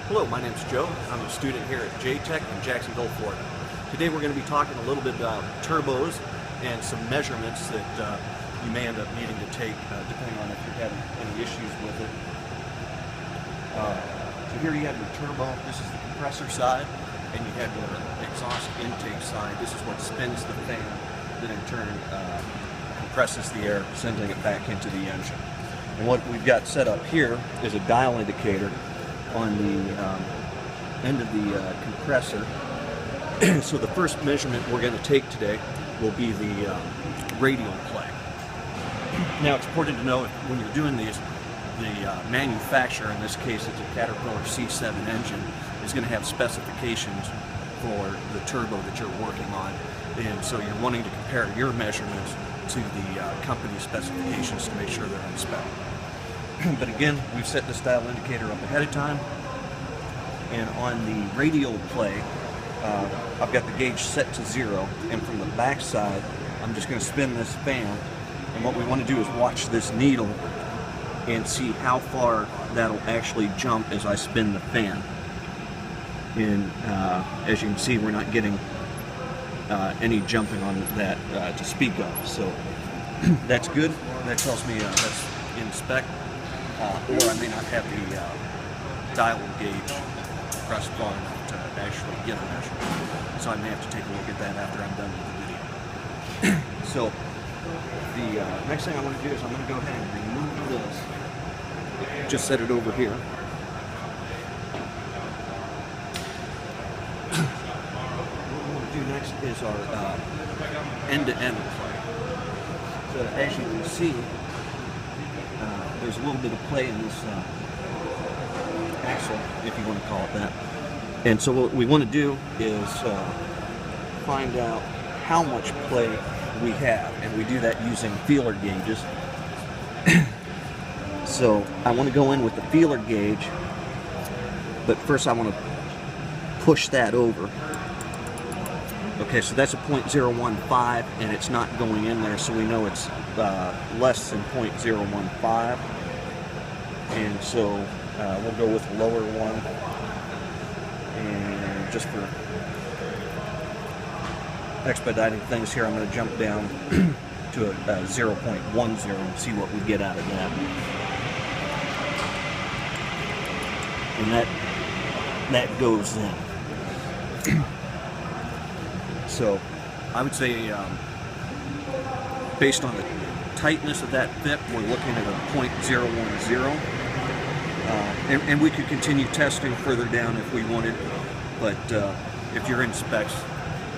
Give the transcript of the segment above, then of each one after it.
Hello, my name's Joe. I'm a student here at J-Tech in Jacksonville, Florida. Today we're going to be talking a little bit about turbos and some measurements that you may end up needing to take depending on if you're having any issues with it. So here you have your turbo. This is the compressor side, and you have your exhaust intake side. This is what spins the fan that in turn compresses the air, sending it back into the engine. And what we've got set up here is a dial indicator on the end of the compressor. So the first measurement we're going to take today will be the radial play. Now it's important to know when you're doing these, the manufacturer, in this case it's a Caterpillar C7 engine, is going to have specifications for the turbo that you're working on, and so you're wanting to compare your measurements to the company specifications to make sure they're on spec. But again, we've set this dial indicator up ahead of time, and on the radial play, I've got the gauge set to 0, and from the back side, I'm just going to spin this fan, and what we want to do is watch this needle and see how far that'll actually jump as I spin the fan. And as you can see, we're not getting any jumping on that to speak of, so that's good. That tells me that's in spec. Or I may not have the dial gauge pressed far enough to actually get a measurement. So I may have to take a look at that after I'm done with the video. So the next thing I want to do is I'm going to go ahead and remove this. Just set it over here. What we want to do next is our end-to-end play. So as you can see, there's a little bit of play in this axle, if you want to call it that. And so what we want to do is find out how much play we have, and we do that using feeler gauges. So I want to go in with the feeler gauge, but first I want to push that over. Okay, so that's a 0.015, and it's not going in there, so we know it's less than 0.015. And so we'll go with the lower one, and just for expediting things here, I'm going to jump down to a 0.10 and see what we get out of that. And that goes in. So I would say, based on the tightness of that fit, we're looking at a 0.010. And we could continue testing further down if we wanted, but if you're in specs,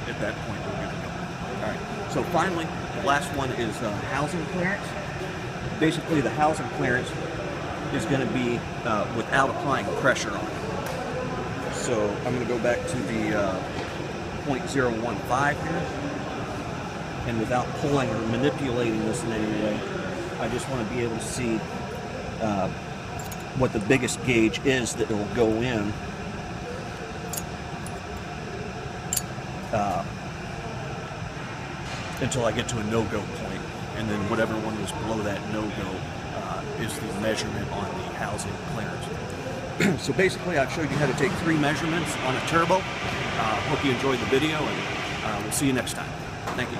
at that point we're good to go. All right. So finally, the last one is housing clearance. Basically, the housing clearance is going to be without applying pressure on it. So I'm going to go back to the 0.015 here, and without pulling or manipulating this in any way, I just want to be able to see what the biggest gauge is that will go in until I get to a no-go point, and then whatever one was below that no-go is the measurement on the housing clearance. So basically I've showed you how to take 3 measurements on a turbo. Hope you enjoyed the video, and we'll see you next time. Thank you.